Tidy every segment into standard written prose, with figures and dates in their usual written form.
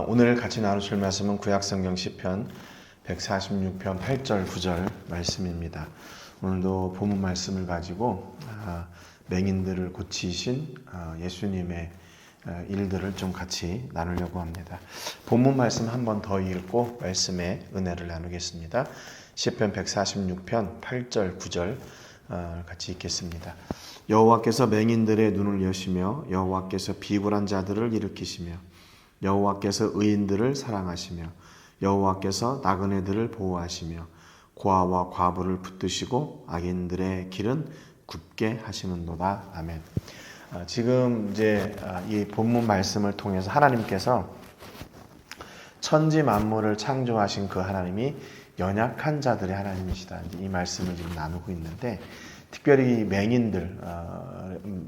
오늘 같이 나누실 말씀은 구약성경 시편 146편 8절 9절 말씀입니다. 오늘도 본문 말씀을 가지고 맹인들을 고치신 예수님의 일들을 좀 같이 나누려고 합니다. 본문 말씀 한 번 더 읽고 말씀의 은혜를 나누겠습니다. 시편 146편 8절 9절 같이 읽겠습니다. 여호와께서 맹인들의 눈을 여시며 여호와께서 비굴한 자들을 일으키시며 여호와께서 의인들을 사랑하시며 여호와께서 나그네들을 보호하시며 고아와 과부를 붙드시고 악인들의 길은 굽게 하시는도다. 아멘. 지금 이제 이 본문 말씀을 통해서 하나님께서 천지 만물을 창조하신 그 하나님이 연약한 자들의 하나님이시다. 이 말씀을 지금 나누고 있는데, 특별히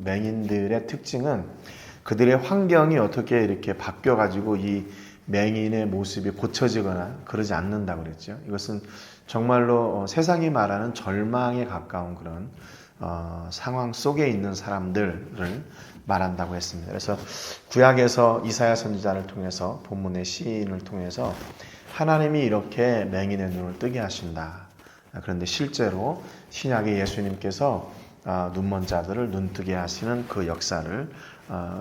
맹인들의 특징은 그들의 환경이 어떻게 이렇게 바뀌어가지고 이 맹인의 모습이 고쳐지거나 그러지 않는다고 그랬죠. 이것은 정말로 세상이 말하는 절망에 가까운 그런 상황 속에 있는 사람들을 말한다고 했습니다. 그래서 구약에서 이사야 선지자를 통해서 본문의 시인을 통해서 하나님이 이렇게 맹인의 눈을 뜨게 하신다. 그런데 실제로 신약의 예수님께서 눈먼 자들을 눈뜨게 하시는 그 역사를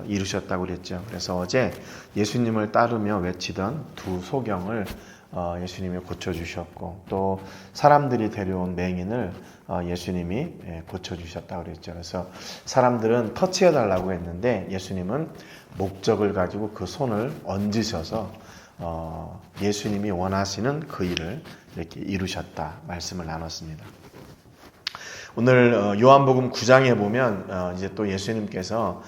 이루셨다고 그랬죠. 그래서 어제 예수님을 따르며 외치던 두 소경을 예수님이 고쳐주셨고, 또 사람들이 데려온 맹인을 예수님이 고쳐주셨다고 그랬죠. 그래서 사람들은 터치해달라고 했는데 예수님은 목적을 가지고 그 손을 얹으셔서 예수님이 원하시는 그 일을 이렇게 이루셨다 말씀을 나눴습니다. 오늘 요한복음 9장에 보면 이제 또 예수님께서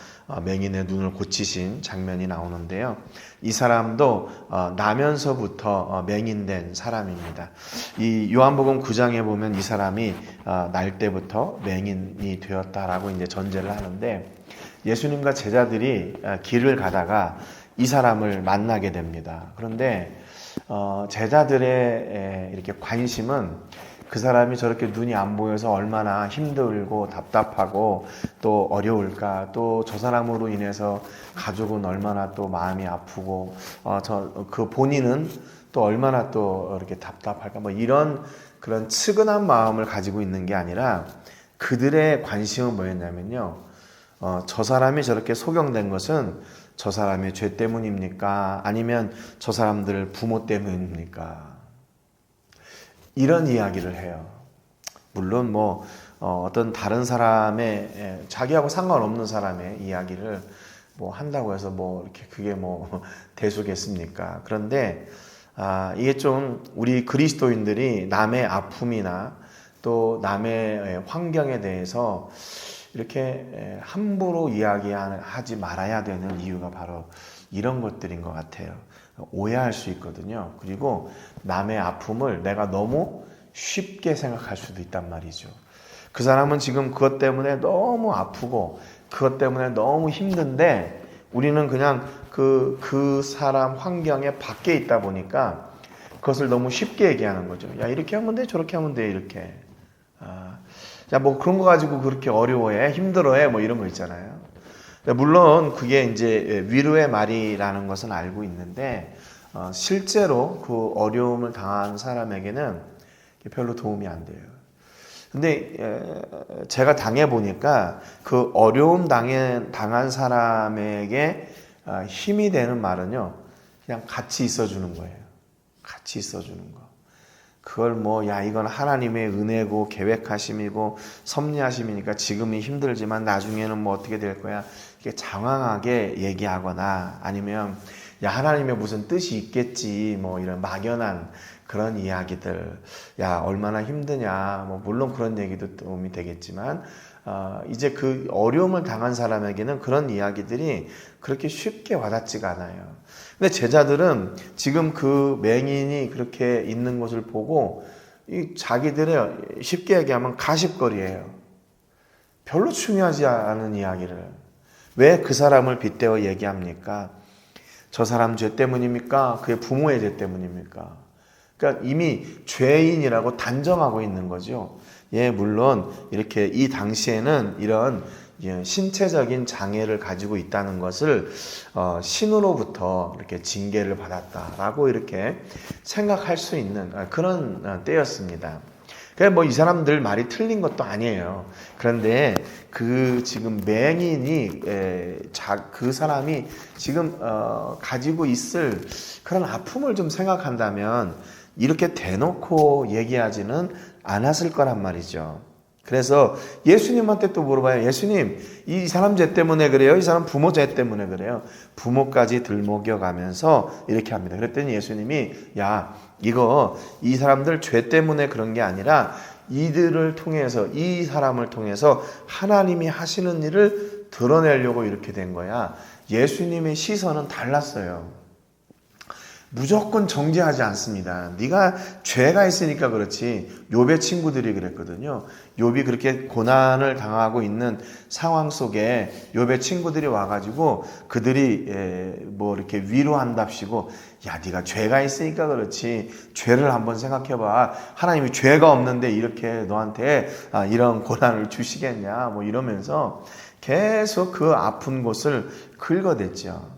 맹인의 눈을 고치신 장면이 나오는데요. 이 사람도 나면서부터 맹인된 사람입니다. 이 요한복음 9장에 보면 이 사람이 날 때부터 맹인이 되었다라고 이제 전제를 하는데, 예수님과 제자들이 길을 가다가 이 사람을 만나게 됩니다. 그런데 제자들의 이렇게 관심은 그 사람이 저렇게 눈이 안 보여서 얼마나 힘들고 답답하고 또 어려울까, 또 저 사람으로 인해서 가족은 얼마나 또 마음이 아프고 그 본인은 또 얼마나 또 이렇게 답답할까, 뭐 이런 그런 측은한 마음을 가지고 있는 게 아니라 그들의 관심은 뭐였냐면요, 저 사람이 저렇게 소경된 것은 저 사람의 죄 때문입니까? 아니면 저 사람들 부모 때문입니까? 이런 이야기를 해요. 물론 어떤 다른 사람의, 자기하고 상관없는 사람의 이야기를 한다고 해서 이렇게 그게 대수겠습니까? 그런데 이게 좀 우리 그리스도인들이 남의 아픔이나 또 남의 환경에 대해서 이렇게 함부로 이야기하지 말아야 되는 이유가 바로 이런 것들인 것 같아요. 오해할 수 있거든요. 그리고 남의 아픔을 내가 너무 쉽게 생각할 수도 있단 말이죠. 그 사람은 지금 그것 때문에 너무 아프고 그것 때문에 너무 힘든데 우리는 그냥 그 사람 환경에 밖에 있다 보니까 그것을 너무 쉽게 얘기하는 거죠. 야, 이렇게 하면 돼, 저렇게 하면 돼, 이렇게. 야, 그런 거 가지고 그렇게 어려워해, 힘들어해, 이런 거 있잖아요. 물론 그게 이제 위로의 말이라는 것은 알고 있는데 실제로 그 어려움을 당한 사람에게는 별로 도움이 안 돼요. 근데 제가 당해보니까 그 어려움 당한 사람에게 힘이 되는 말은요, 그냥 같이 있어주는 거예요. 같이 있어주는 거. 그걸 야, 이건 하나님의 은혜고 계획하심이고 섭리하심이니까 지금이 힘들지만 나중에는 어떻게 될 거야, 이게 장황하게 얘기하거나 아니면 야, 하나님의 무슨 뜻이 있겠지, 이런 막연한 그런 이야기들, 야, 얼마나 힘드냐, 물론 그런 얘기도 도움이 되겠지만 이제 그 어려움을 당한 사람에게는 그런 이야기들이 그렇게 쉽게 와닿지가 않아요. 근데 제자들은 지금 그 맹인이 그렇게 있는 것을 보고 자기들의, 쉽게 얘기하면 가십거리예요. 별로 중요하지 않은 이야기를 왜 그 사람을 빗대어 얘기합니까? 저 사람 죄 때문입니까? 그의 부모의 죄 때문입니까? 그러니까 이미 죄인이라고 단정하고 있는 거죠. 예, 물론 이렇게 이 당시에는 이런 신체적인 장애를 가지고 있다는 것을 신으로부터 이렇게 징계를 받았다라고 이렇게 생각할 수 있는 그런 때였습니다. 그러니까 뭐 이 사람들 말이 틀린 것도 아니에요. 그런데 그 지금 맹인이 그 사람이 지금 가지고 있을 그런 아픔을 좀 생각한다면 이렇게 대놓고 얘기하지는 않았을 거란 말이죠. 그래서 예수님한테 또 물어봐요. 예수님, 이 사람 죄 때문에 그래요? 이 사람 부모 죄 때문에 그래요? 부모까지 들먹여가면서 이렇게 합니다. 그랬더니 예수님이 야, 이거 이 사람들 죄 때문에 그런 게 아니라 이들을 통해서, 이 사람을 통해서 하나님이 하시는 일을 드러내려고 이렇게 된 거야. 예수님의 시선은 달랐어요. 무조건 정죄하지 않습니다. 네가 죄가 있으니까 그렇지. 욥의 친구들이 그랬거든요. 욥이 그렇게 고난을 당하고 있는 상황 속에 욥의 친구들이 와가지고 그들이 뭐 이렇게 위로한답시고 야, 네가 죄가 있으니까 그렇지. 죄를 한번 생각해봐. 하나님이 죄가 없는데 이렇게 너한테 이런 고난을 주시겠냐? 뭐 이러면서 계속 그 아픈 곳을 긁어댔죠.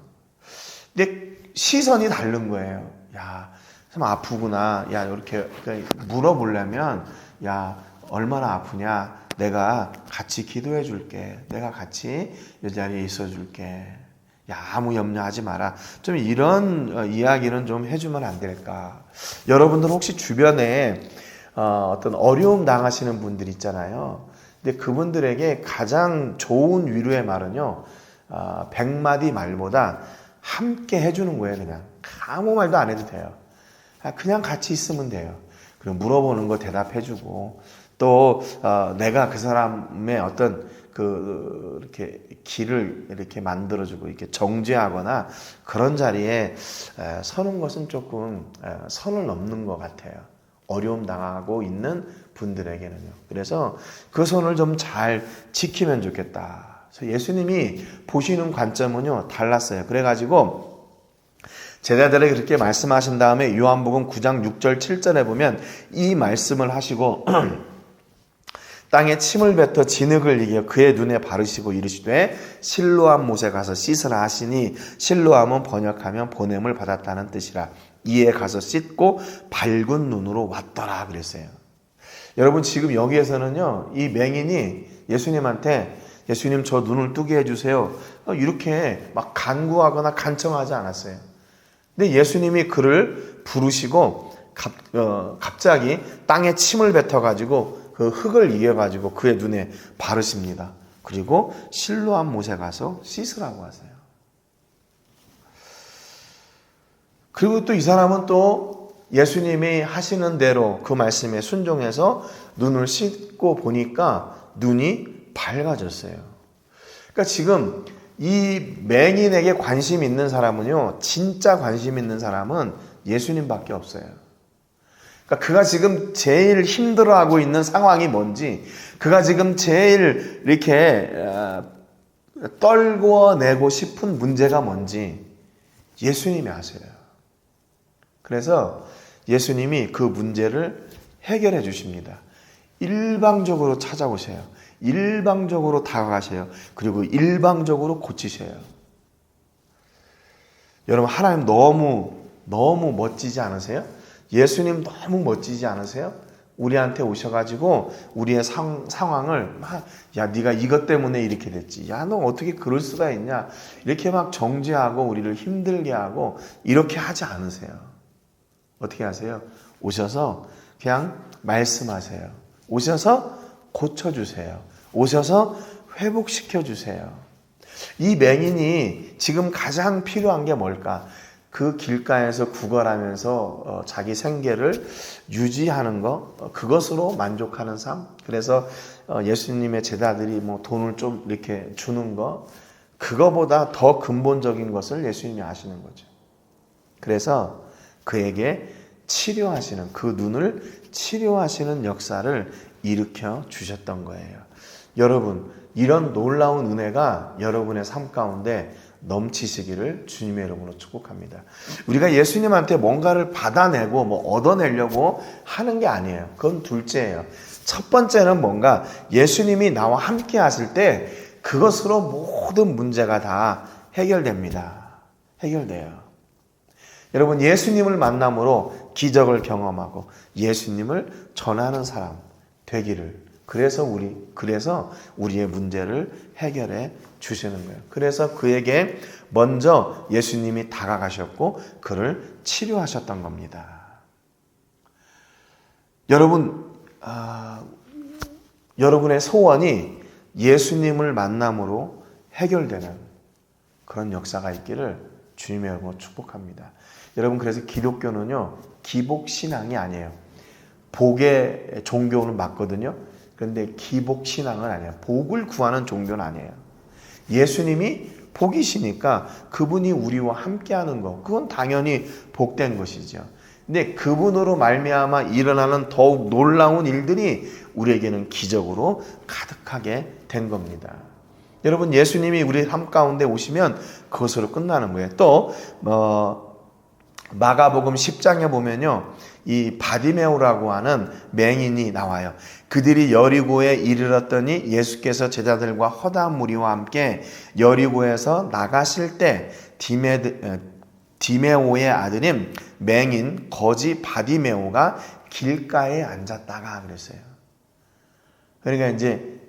근데 시선이 다른 거예요. 야, 참 아프구나. 야, 이렇게 물어보려면, 야, 얼마나 아프냐? 내가 같이 기도해 줄게. 내가 같이 이 자리에 있어 줄게. 야, 아무 염려하지 마라. 좀 이런 이야기는 좀 해주면 안 될까? 여러분들 혹시 주변에 어떤 어려움 당하시는 분들 있잖아요. 근데 그분들에게 가장 좋은 위로의 말은요, 100마디 말보다 함께 해주는 거예요. 그냥 아무 말도 안 해도 돼요. 그냥 같이 있으면 돼요. 그리고 물어보는 거 대답해주고 또 내가 그 사람의 어떤 이렇게 길을 이렇게 만들어주고 이렇게 정죄하거나 그런 자리에 서는 것은 조금 선을 넘는 것 같아요. 어려움 당하고 있는 분들에게는요. 그래서 그 선을 좀 잘 지키면 좋겠다. 예수님이 보시는 관점은요 달랐어요. 그래가지고 제자들에게 그렇게 말씀하신 다음에 요한복음 9장 6절 7절에 보면 이 말씀을 하시고 땅에 침을 뱉어 진흙을 이겨 그의 눈에 바르시고 이르시되 실로암 못에 가서 씻으라 하시니 실로암은 번역하면 보냄을 받았다는 뜻이라. 이에 가서 씻고 밝은 눈으로 왔더라 그랬어요. 여러분 지금 여기에서는요 이 맹인이 예수님한테 예수님 저 눈을 뜨게 해주세요. 이렇게 막 간구하거나 간청하지 않았어요. 근데 예수님이 그를 부르시고 갑자기 땅에 침을 뱉어가지고 그 흙을 이겨가지고 그의 눈에 바르십니다. 그리고 실로암 못에 가서 씻으라고 하세요. 그리고 또 이 사람은 또 예수님이 하시는 대로 그 말씀에 순종해서 눈을 씻고 보니까 눈이 밝아졌어요. 그러니까 지금 이 맹인에게 관심 있는 사람은요, 진짜 관심 있는 사람은 예수님밖에 없어요. 그러니까 그가 지금 제일 힘들어하고 있는 상황이 뭔지, 그가 지금 제일 이렇게 떨궈내고 싶은 문제가 뭔지 예수님이 아세요. 그래서 예수님이 그 문제를 해결해 주십니다. 일방적으로 찾아오세요. 일방적으로 다가가세요. 그리고 일방적으로 고치셔요. 여러분 하나님 너무 멋지지 않으세요? 예수님 너무 멋지지 않으세요? 우리한테 오셔가지고 우리의 상황을 막 야 네가 이것 때문에 이렇게 됐지. 야 너 어떻게 그럴 수가 있냐. 이렇게 막 정죄하고 우리를 힘들게 하고 이렇게 하지 않으세요. 어떻게 하세요? 오셔서 그냥 말씀하세요. 오셔서 고쳐주세요. 오셔서 회복시켜주세요. 이 맹인이 지금 가장 필요한 게 뭘까? 그 길가에서 구걸하면서 자기 생계를 유지하는 것, 그것으로 만족하는 삶. 그래서 예수님의 제자들이 뭐 돈을 좀 이렇게 주는 것, 그거보다 더 근본적인 것을 예수님이 아시는 거죠. 그래서 그에게 치료하시는, 그 눈을 치료하시는 역사를 일으켜 주셨던 거예요. 여러분, 이런 놀라운 은혜가 여러분의 삶 가운데 넘치시기를 주님의 이름으로 축복합니다. 우리가 예수님한테 뭔가를 받아내고 뭐 얻어내려고 하는 게 아니에요. 그건 둘째예요. 첫 번째는 뭔가 예수님이 나와 함께 하실 때 그것으로 모든 문제가 다 해결됩니다. 해결돼요. 여러분, 예수님을 만남으로 기적을 경험하고 예수님을 전하는 사람 되기를, 그래서 우리의 문제를 해결해 주시는 거예요. 그래서 그에게 먼저 예수님이 다가가셨고 그를 치료하셨던 겁니다. 여러분, 여러분의 소원이 예수님을 만남으로 해결되는 그런 역사가 있기를 주님의 이름으로 축복합니다. 여러분, 그래서 기독교는요, 기복신앙이 아니에요. 복의 종교는 맞거든요. 그런데 기복신앙은 아니에요. 복을 구하는 종교는 아니에요. 예수님이 복이시니까 그분이 우리와 함께하는 것, 그건 당연히 복된 것이죠. 근데 그분으로 말미암아 일어나는 더욱 놀라운 일들이 우리에게는 기적으로 가득하게 된 겁니다. 여러분, 예수님이 우리 삶 가운데 오시면 그것으로 끝나는 거예요. 또 마가복음 10장에 보면요, 이 바디메오라고 하는 맹인이 나와요. 그들이 여리고에 이르렀더니 예수께서 제자들과 허다한 무리와 함께 여리고에서 나가실 때 디메오의 아들인 맹인 거지 바디메오가 길가에 앉았다가 그랬어요. 그러니까 이제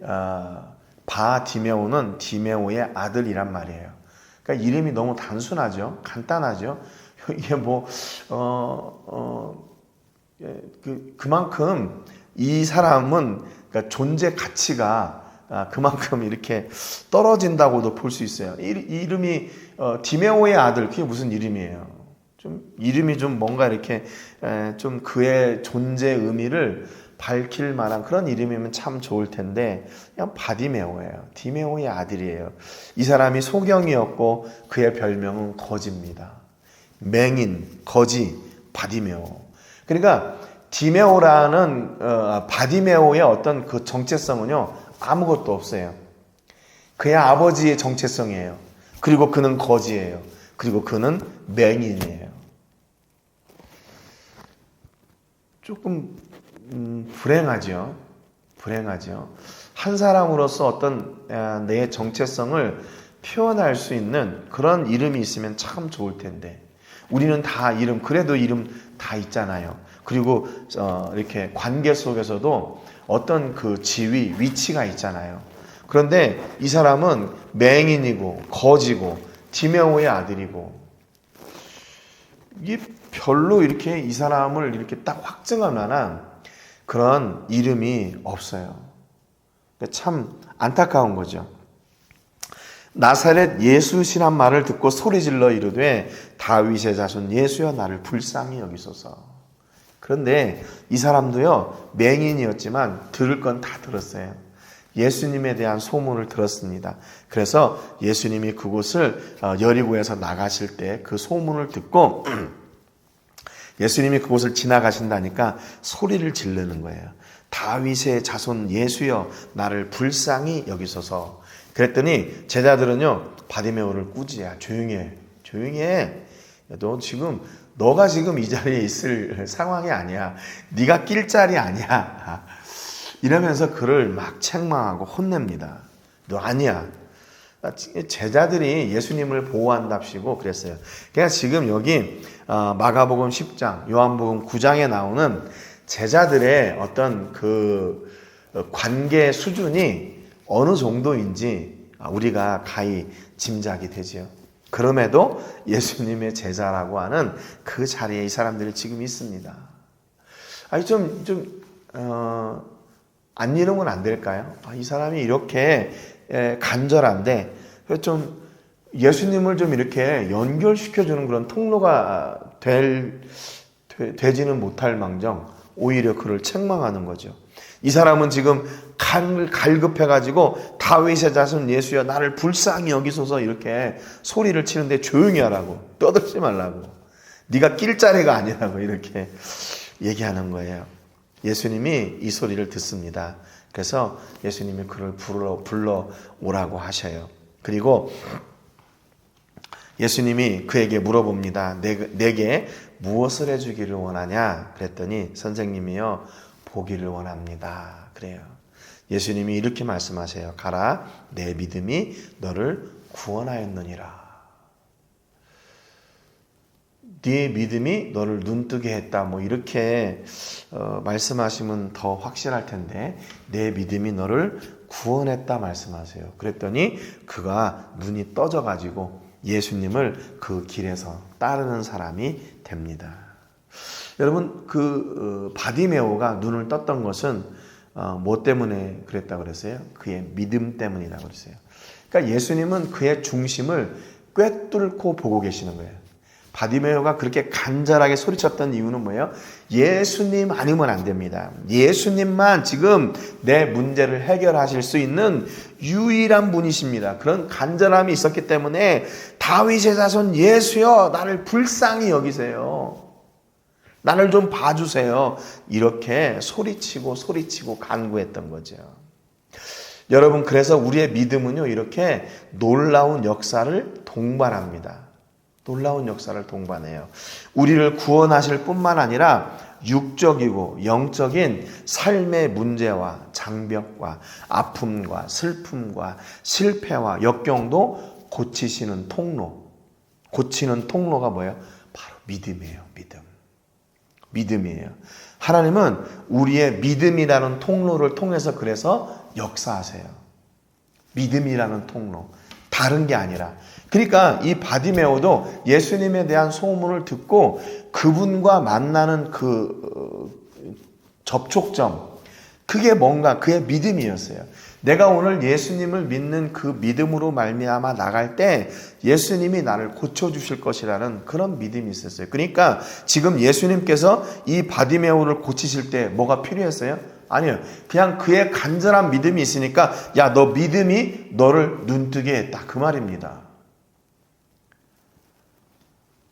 바디메오는 디메오의 아들이란 말이에요. 그러니까 이름이 너무 단순하죠. 간단하죠. 이게 그만큼 이 사람은, 그러니까 존재 가치가 그만큼 이렇게 떨어진다고도 볼 수 있어요. 이름이 디메오의 아들, 그게 무슨 이름이에요? 좀 이름이 좀 뭔가 이렇게 좀 그의 존재 의미를 밝힐 만한 그런 이름이면 참 좋을 텐데 그냥 바디메오예요. 디메오의 아들이에요. 이 사람이 소경이었고 그의 별명은 거지입니다. 맹인, 거지, 바디메오. 그러니까 디메오라는 바디메오의 어떤 그 정체성은요, 아무것도 없어요. 그의 아버지의 정체성이에요. 그리고 그는 거지예요. 그리고 그는 맹인이에요. 조금 불행하죠. 한 사람으로서 어떤 내 정체성을 표현할 수 있는 그런 이름이 있으면 참 좋을 텐데 우리는 다 그래도 이름 다 있잖아요. 그리고 이렇게 관계 속에서도 어떤 그 지위, 위치가 있잖아요. 그런데 이 사람은 맹인이고 거지고 디메오의 아들이고 이게 별로 이렇게 이 사람을 이렇게 딱 확증할 만한 그런 이름이 없어요. 참 안타까운 거죠. 나사렛 예수시란 말을 듣고 소리질러 이르되 다윗의 자손 예수여 나를 불쌍히 여기소서. 그런데 이 사람도요, 맹인이었지만 들을 건 다 들었어요. 예수님에 대한 소문을 들었습니다. 그래서 예수님이 그곳을 여리고에서 나가실 때 그 소문을 듣고 예수님이 그곳을 지나가신다니까 소리를 지르는 거예요. 다윗의 자손 예수여 나를 불쌍히 여기소서. 그랬더니 제자들은요, 바디메오를 꾸짖어야 조용히 해. 너가 지금 이 자리에 있을 상황이 아니야. 네가 낄 자리 아니야. 이러면서 그를 막 책망하고 혼냅니다. 너 아니야. 제자들이 예수님을 보호한답시고 그랬어요. 그러니까 지금 여기 마가복음 10장, 요한복음 9장에 나오는 제자들의 어떤 그 관계 수준이 어느 정도인지 우리가 가히 짐작이 되지요. 그럼에도 예수님의 제자라고 하는 그 자리에 이 사람들이 지금 있습니다. 아니 안 이러면 안 될까요? 이 사람이 이렇게 간절한데 좀 예수님을 좀 이렇게 연결시켜주는 그런 통로가 되지는 못할 망정 오히려 그를 책망하는 거죠. 이 사람은 지금 갈급해가지고 다윗의 자손 예수여 나를 불쌍히 여기소서 이렇게 소리를 치는데 조용히 하라고, 떠들지 말라고, 네가 낄 자리가 아니라고 이렇게 얘기하는 거예요. 예수님이 이 소리를 듣습니다. 그래서 예수님이 그를 불러 오라고 하셔요. 그리고 예수님이 그에게 물어봅니다. 내게 무엇을 해주기를 원하냐? 그랬더니 선생님이요, 보기를 원합니다. 그래요. 예수님이 이렇게 말씀하세요. 가라, 내 믿음이 너를 구원하였느니라. 네 믿음이 너를 눈뜨게 했다. 뭐 이렇게 말씀하시면 더 확실할 텐데, 내 믿음이 너를 구원했다 말씀하세요. 그랬더니 그가 눈이 떠져가지고 예수님을 그 길에서 따르는 사람이 됩니다. 여러분, 바디메오가 눈을 떴던 것은 뭐 때문에 그랬다 그랬어요? 그의 믿음 때문이라고 그랬어요. 그러니까 예수님은 그의 중심을 꿰뚫고 보고 계시는 거예요. 바디메오가 그렇게 간절하게 소리쳤던 이유는 뭐예요? 예수님 아니면 안 됩니다. 예수님만 지금 내 문제를 해결하실 수 있는 유일한 분이십니다. 그런 간절함이 있었기 때문에 다윗의 자손 예수여, 나를 불쌍히 여기세요. 나를 좀 봐주세요. 이렇게 소리치고 간구했던 거죠. 여러분, 그래서 우리의 믿음은요, 이렇게 놀라운 역사를 동반합니다. 놀라운 역사를 동반해요. 우리를 구원하실 뿐만 아니라 육적이고 영적인 삶의 문제와 장벽과 아픔과 슬픔과 실패와 역경도 고치시는 통로. 고치는 통로가 뭐예요? 바로 믿음이에요. 믿음이에요. 하나님은 우리의 믿음이라는 통로를 통해서 그래서 역사하세요. 믿음이라는 통로. 다른 게 아니라. 그러니까 이 바디메오도 예수님에 대한 소문을 듣고 그분과 만나는 그 접촉점, 그게 뭔가 그의 믿음이었어요. 내가 오늘 예수님을 믿는 그 믿음으로 말미암아 나갈 때 예수님이 나를 고쳐주실 것이라는 그런 믿음이 있었어요. 그러니까 지금 예수님께서 이 바디메오를 고치실 때 뭐가 필요했어요? 아니요. 그냥 그의 간절한 믿음이 있으니까 야, 너 믿음이 너를 눈뜨게 했다. 그 말입니다.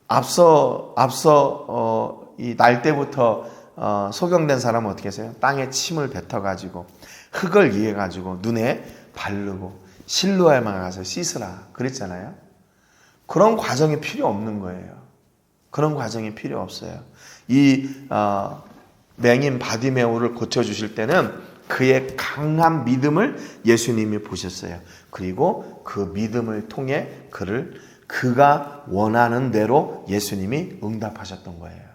앞서 이 날 때부터 소경된 사람은 어떻게 했어요? 땅에 침을 뱉어가지고 흙을 이해가지고 눈에 바르고 실로에만 가서 씻으라 그랬잖아요. 그런 과정이 필요 없는 거예요. 그런 과정이 필요 없어요. 이 맹인 바디메오를 고쳐주실 때는 그의 강한 믿음을 예수님이 보셨어요. 그리고 그 믿음을 통해 그가 원하는 대로 예수님이 응답하셨던 거예요.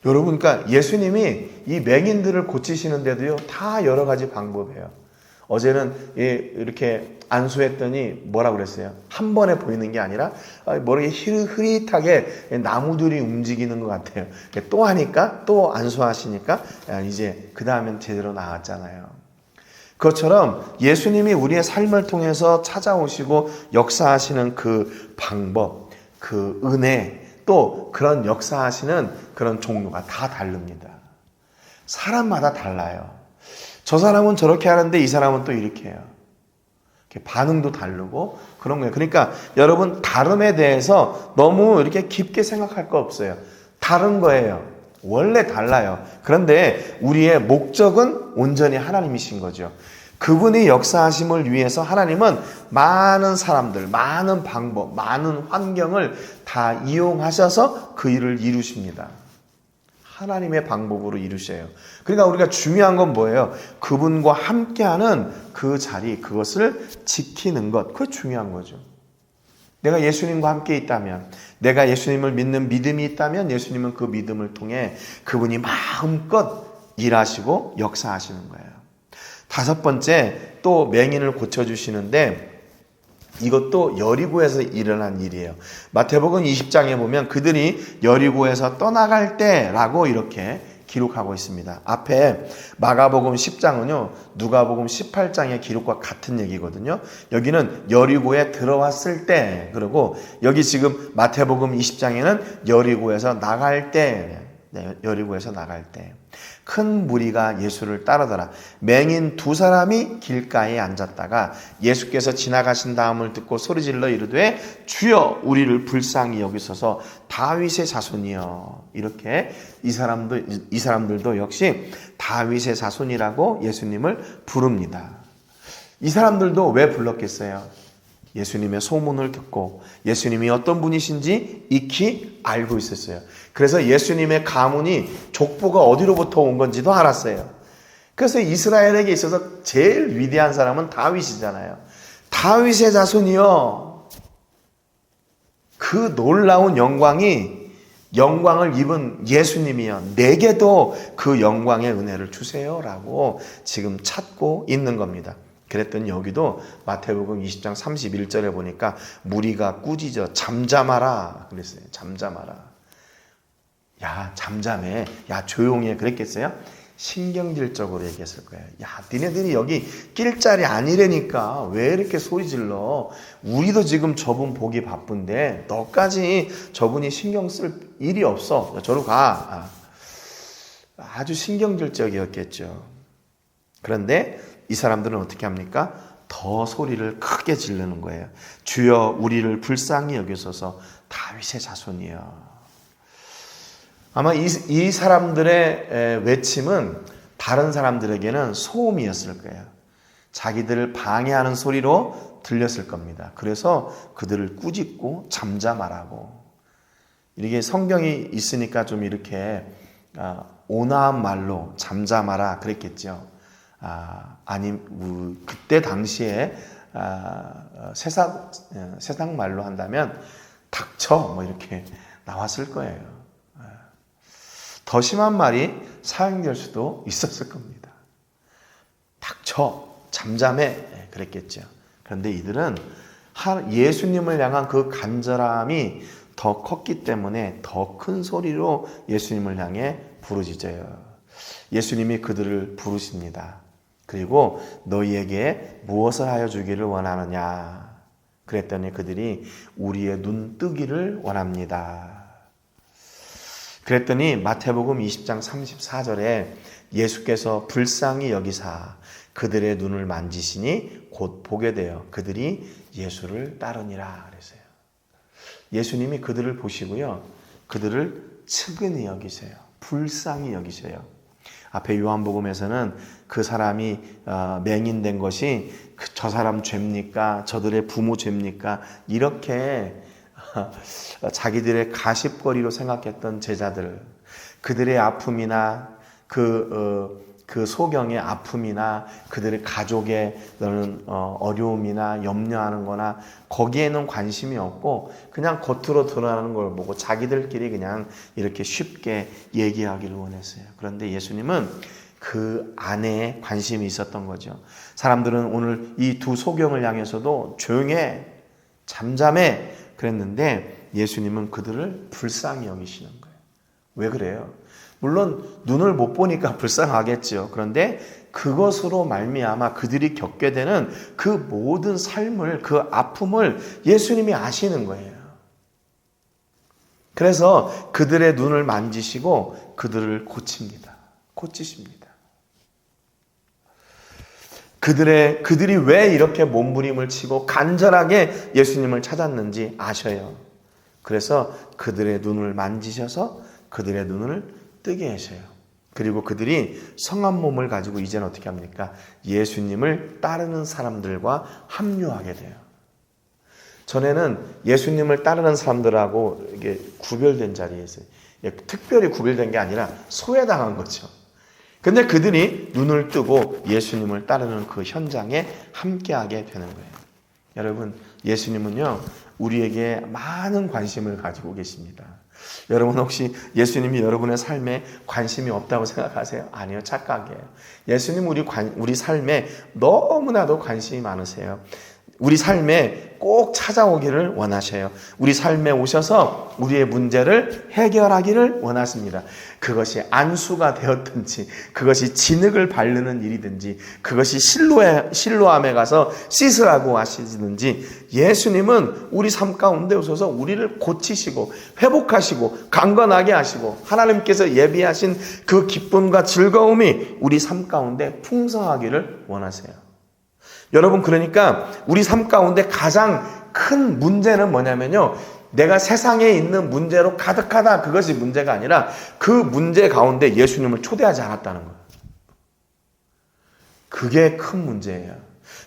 여러분, 그러니까 예수님이 이 맹인들을 고치시는데도요, 다 여러 가지 방법이에요. 어제는 이렇게 안수했더니 뭐라 그랬어요? 한 번에 보이는 게 아니라 모르게 흐릿하게 나무들이 움직이는 것 같아요. 또 하니까, 또 안수하시니까 이제 그 다음엔 제대로 나왔잖아요. 그것처럼 예수님이 우리의 삶을 통해서 찾아오시고 역사하시는 그 방법, 그 은혜, 또 그런 역사하시는 그런 종류가 다 다릅니다. 사람마다 달라요. 저 사람은 저렇게 하는데 이 사람은 또 이렇게 해요. 반응도 다르고 그런 거예요. 그러니까 여러분, 다름에 대해서 너무 이렇게 깊게 생각할 거 없어요. 다른 거예요. 원래 달라요. 그런데 우리의 목적은 온전히 하나님이신 거죠. 그분의 역사하심을 위해서 하나님은 많은 사람들, 많은 방법, 많은 환경을 다 이용하셔서 그 일을 이루십니다. 하나님의 방법으로 이루셔요. 그러니까 우리가 중요한 건 뭐예요? 그분과 함께하는 그 자리, 그것을 지키는 것, 그게 중요한 거죠. 내가 예수님과 함께 있다면, 내가 예수님을 믿는 믿음이 있다면 예수님은 그 믿음을 통해 그분이 마음껏 일하시고 역사하시는 거예요. 다섯 번째, 또 맹인을 고쳐주시는데 이것도 여리고에서 일어난 일이에요. 마태복음 20장에 보면 그들이 여리고에서 떠나갈 때라고 이렇게 기록하고 있습니다. 앞에 마가복음 10장은요, 누가복음 18장의 기록과 같은 얘기거든요. 여기는 여리고에 들어왔을 때, 그리고 여기 지금 마태복음 20장에는 여리고에서 나갈 때, 여리고에서 나갈 때. 큰 무리가 예수를 따르더라. 맹인 두 사람이 길가에 앉았다가 예수께서 지나가신 다음을 듣고 소리질러 이르되 주여 우리를 불쌍히 여기소서 다윗의 자손이여. 이렇게 이 사람들도 역시 다윗의 자손이라고 예수님을 부릅니다. 이 사람들도 왜 불렀겠어요? 예수님의 소문을 듣고 예수님이 어떤 분이신지 익히 알고 있었어요. 그래서 예수님의 가문이 족보가 어디로부터 온 건지도 알았어요. 그래서 이스라엘에게 있어서 제일 위대한 사람은 다윗이잖아요. 다윗의 자손이요. 그 놀라운 영광을 입은 예수님이요. 내게도 그 영광의 은혜를 주세요라고 지금 찾고 있는 겁니다. 그랬더니 여기도 마태복음 20장 31절에 보니까 무리가 꾸짖어 잠잠하라 그랬어요. 잠잠하라. 야, 잠잠해. 야, 조용해. 그랬겠어요? 신경질적으로 얘기했을 거예요. 야, 니네들이 여기 낄 자리 아니라니까 왜 이렇게 소리 질러? 우리도 지금 저분 보기 바쁜데 너까지 저분이 신경 쓸 일이 없어. 저로 가. 아주 신경질적이었겠죠. 그런데 이 사람들은 어떻게 합니까? 더 소리를 크게 지르는 거예요. 주여 우리를 불쌍히 여기소서 다윗의 자손이여. 아마 이 사람들의 외침은 다른 사람들에게는 소음이었을 거예요. 자기들을 방해하는 소리로 들렸을 겁니다. 그래서 그들을 꾸짖고 잠잠하라고. 이렇게 성경이 있으니까 좀 이렇게 온화한 말로 잠잠하라 그랬겠죠. 아니 그때 당시에 세상 말로 한다면 닥쳐 뭐 이렇게 나왔을 거예요. 더 심한 말이 사용될 수도 있었을 겁니다. 닥쳐, 잠잠해 그랬겠죠. 그런데 이들은 예수님을 향한 그 간절함이 더 컸기 때문에 더 큰 소리로 예수님을 향해 부르짖어요. 예수님이 그들을 부르십니다. 그리고 너희에게 무엇을 하여 주기를 원하느냐? 그랬더니 그들이 우리의 눈 뜨기를 원합니다. 그랬더니 마태복음 20장 34절에 예수께서 불쌍히 여기사 그들의 눈을 만지시니 곧 보게 되어 그들이 예수를 따르니라 그랬어요. 예수님이 그들을 보시고요. 그들을 측은히 여기세요. 불쌍히 여기세요. 앞에 요한복음에서는 그 사람이 맹인된 것이 저 사람 죄입니까? 저들의 부모 죄입니까? 이렇게 자기들의 가십거리로 생각했던 제자들, 그들의 아픔이나 그 소경의 아픔이나 그들의 가족의 어려움이나 염려하는 거나 거기에는 관심이 없고 그냥 겉으로 드러나는 걸 보고 자기들끼리 그냥 이렇게 쉽게 얘기하기를 원했어요. 그런데 예수님은 그 안에 관심이 있었던 거죠. 사람들은 오늘 이 두 소경을 향해서도 조용해, 잠잠해 그랬는데 예수님은 그들을 불쌍히 여기시는 거예요. 왜 그래요? 물론 눈을 못 보니까 불쌍하겠죠. 그런데 그것으로 말미암아 그들이 겪게 되는 그 모든 삶을, 그 아픔을 예수님이 아시는 거예요. 그래서 그들의 눈을 만지시고 그들을 고치십니다. 그들이 왜 이렇게 몸부림을 치고 간절하게 예수님을 찾았는지 아셔요. 그래서 그들의 눈을 만지셔서 그들의 눈을 뜨게 하셔요. 그리고 그들이 성한 몸을 가지고 이제는 어떻게 합니까? 예수님을 따르는 사람들과 합류하게 돼요. 전에는 예수님을 따르는 사람들하고 이게 구별된 자리에 있어요. 특별히 구별된 게 아니라 소외당한 거죠. 근데 그들이 눈을 뜨고 예수님을 따르는 그 현장에 함께하게 되는 거예요. 여러분, 예수님은요, 우리에게 많은 관심을 가지고 계십니다. 여러분 혹시 예수님이 여러분의 삶에 관심이 없다고 생각하세요? 아니요, 착각이에요. 예수님 우리 삶에 너무나도 관심이 많으세요. 우리 삶에 꼭 찾아오기를 원하셔요. 우리 삶에 오셔서 우리의 문제를 해결하기를 원하십니다. 그것이 안수가 되었든지, 그것이 진흙을 바르는 일이든지, 그것이 실로암에 가서 씻으라고 하시든지, 예수님은 우리 삶 가운데 오셔서 우리를 고치시고 회복하시고 강건하게 하시고 하나님께서 예비하신 그 기쁨과 즐거움이 우리 삶 가운데 풍성하기를 원하세요. 여러분, 그러니까 우리 삶 가운데 가장 큰 문제는 뭐냐면요, 내가 세상에 있는 문제로 가득하다, 그것이 문제가 아니라 그 문제 가운데 예수님을 초대하지 않았다는 거예요. 그게 큰 문제예요.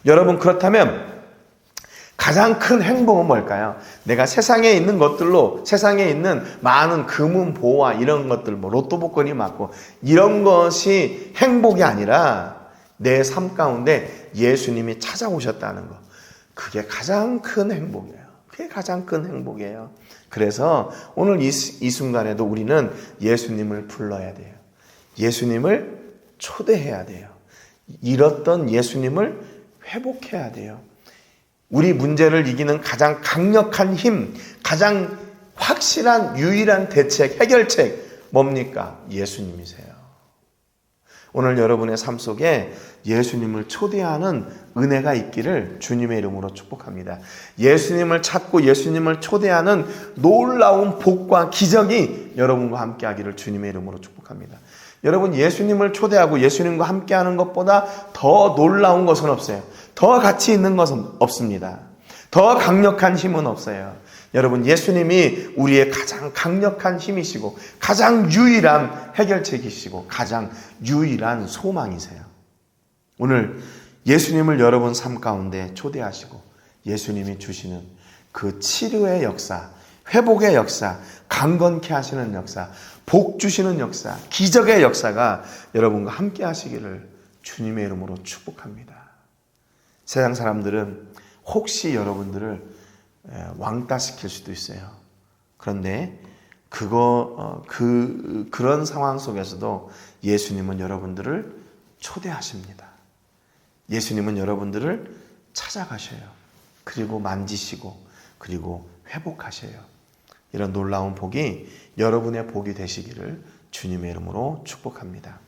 여러분, 그렇다면 가장 큰 행복은 뭘까요? 내가 세상에 있는 것들로, 세상에 있는 많은 금은 보화 이런 것들, 뭐 로또 복권이 맞고 이런 것이 행복이 아니라 내 삶 가운데 예수님이 찾아오셨다는 거. 그게 가장 큰 행복이에요. 그게 가장 큰 행복이에요. 그래서 오늘 이 순간에도 우리는 예수님을 불러야 돼요. 예수님을 초대해야 돼요. 잃었던 예수님을 회복해야 돼요. 우리 문제를 이기는 가장 강력한 힘, 가장 확실한 유일한 대책, 해결책 뭡니까? 예수님이세요. 오늘 여러분의 삶 속에 예수님을 초대하는 은혜가 있기를 주님의 이름으로 축복합니다. 예수님을 찾고 예수님을 초대하는 놀라운 복과 기적이 여러분과 함께하기를 주님의 이름으로 축복합니다. 여러분, 예수님을 초대하고 예수님과 함께하는 것보다 더 놀라운 것은 없어요. 더 가치 있는 것은 없습니다. 더 강력한 힘은 없어요. 여러분, 예수님이 우리의 가장 강력한 힘이시고 가장 유일한 해결책이시고 가장 유일한 소망이세요. 오늘 예수님을 여러분 삶 가운데 초대하시고 예수님이 주시는 그 치료의 역사, 회복의 역사, 강건케 하시는 역사, 복 주시는 역사, 기적의 역사가 여러분과 함께 하시기를 주님의 이름으로 축복합니다. 세상 사람들은 혹시 여러분들을 왕따시킬 수도 있어요. 그런데 그런 상황 속에서도 예수님은 여러분들을 초대하십니다. 예수님은 여러분들을 찾아가셔요. 그리고 만지시고 그리고 회복하셔요. 이런 놀라운 복이 여러분의 복이 되시기를 주님의 이름으로 축복합니다.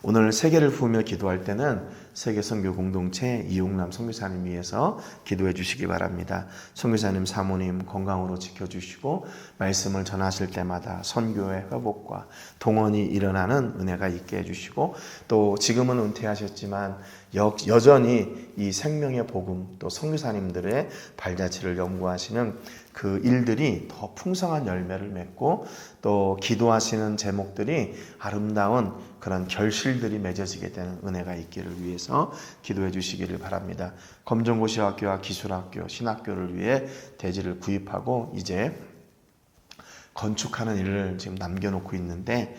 오늘 세계를 부으며 기도할 때는 세계선교공동체 이용남 선교사님 위해서 기도해 주시기 바랍니다. 선교사님 사모님 건강으로 지켜주시고 말씀을 전하실 때마다 선교의 회복과 동원이 일어나는 은혜가 있게 해주시고 또 지금은 은퇴하셨지만 여전히 이 생명의 복음 또 선교사님들의 발자취를 연구하시는 그 일들이 더 풍성한 열매를 맺고 또 기도하시는 제목들이 아름다운 그런 결실들이 맺어지게 되는 은혜가 있기를 위해서 기도해 주시기를 바랍니다. 검정고시학교와 기술학교, 신학교를 위해 대지를 구입하고 이제 건축하는 일을 지금 남겨놓고 있는데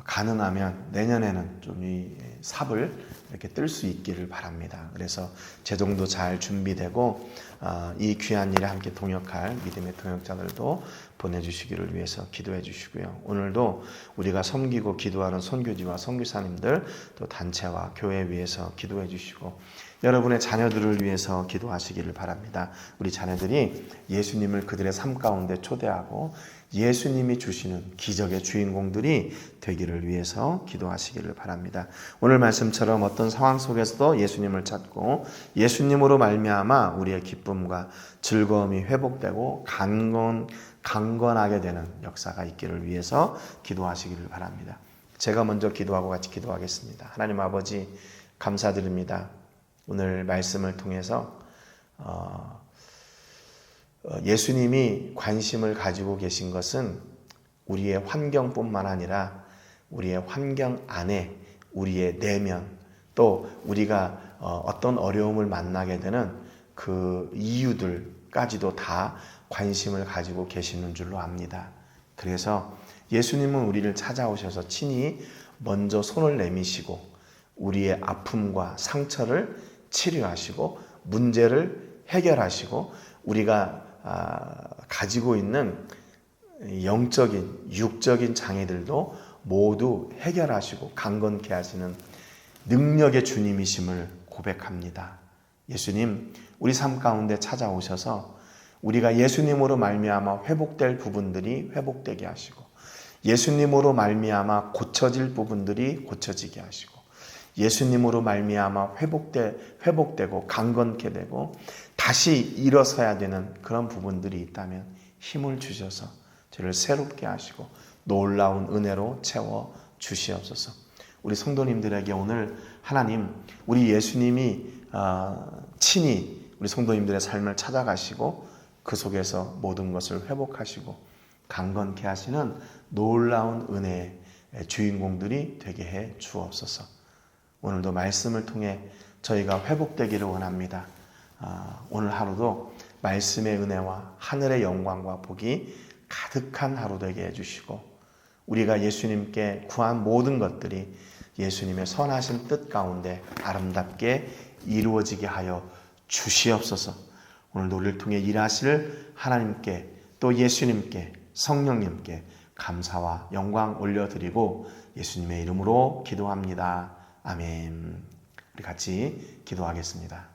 가능하면 내년에는 좀 이 삽을 이렇게 뜰 수 있기를 바랍니다. 그래서 재정도 잘 준비되고 이 귀한 일에 함께 동역할 믿음의 동역자들도 보내주시기를 위해서 기도해 주시고요. 오늘도 우리가 섬기고 기도하는 선교지와 선교사님들 또 단체와 교회 위해서 기도해 주시고 여러분의 자녀들을 위해서 기도하시기를 바랍니다. 우리 자녀들이 예수님을 그들의 삶 가운데 초대하고 예수님이 주시는 기적의 주인공들이 되기를 위해서 기도하시기를 바랍니다. 오늘 말씀처럼 어떤 상황 속에서도 예수님을 찾고 예수님으로 말미암아 우리의 기쁨과 즐거움이 회복되고 강건하게 되는 역사가 있기를 위해서 기도하시기를 바랍니다. 제가 먼저 기도하고 같이 기도하겠습니다. 하나님 아버지 감사드립니다. 오늘 말씀을 통해서 예수님이 관심을 가지고 계신 것은 우리의 환경뿐만 아니라 우리의 환경 안에 우리의 내면 또 우리가 어떤 어려움을 만나게 되는 그 이유들까지도 다 관심을 가지고 계시는 줄로 압니다. 그래서 예수님은 우리를 찾아오셔서 친히 먼저 손을 내미시고 우리의 아픔과 상처를 치료하시고 문제를 해결하시고 우리가 가지고 있는 영적인 육적인 장애들도 모두 해결하시고 강건케 하시는 능력의 주님이심을 고백합니다. 예수님, 우리 삶 가운데 찾아오셔서 우리가 예수님으로 말미암아 회복될 부분들이 회복되게 하시고 예수님으로 말미암아 고쳐질 부분들이 고쳐지게 하시고 예수님으로 말미암아 회복되고 강건케 되고 다시 일어서야 되는 그런 부분들이 있다면 힘을 주셔서 저를 새롭게 하시고 놀라운 은혜로 채워 주시옵소서. 우리 성도님들에게 오늘 하나님 우리 예수님이 친히 우리 성도님들의 삶을 찾아가시고 그 속에서 모든 것을 회복하시고 강건케 하시는 놀라운 은혜의 주인공들이 되게 해 주옵소서. 오늘도 말씀을 통해 저희가 회복되기를 원합니다. 오늘 하루도 말씀의 은혜와 하늘의 영광과 복이 가득한 하루 되게 해주시고 우리가 예수님께 구한 모든 것들이 예수님의 선하신 뜻 가운데 아름답게 이루어지게 하여 주시옵소서. 오늘도 우리를 통해 일하실 하나님께 또 예수님께 성령님께 감사와 영광 올려드리고 예수님의 이름으로 기도합니다. 아멘. 우리 같이 기도하겠습니다.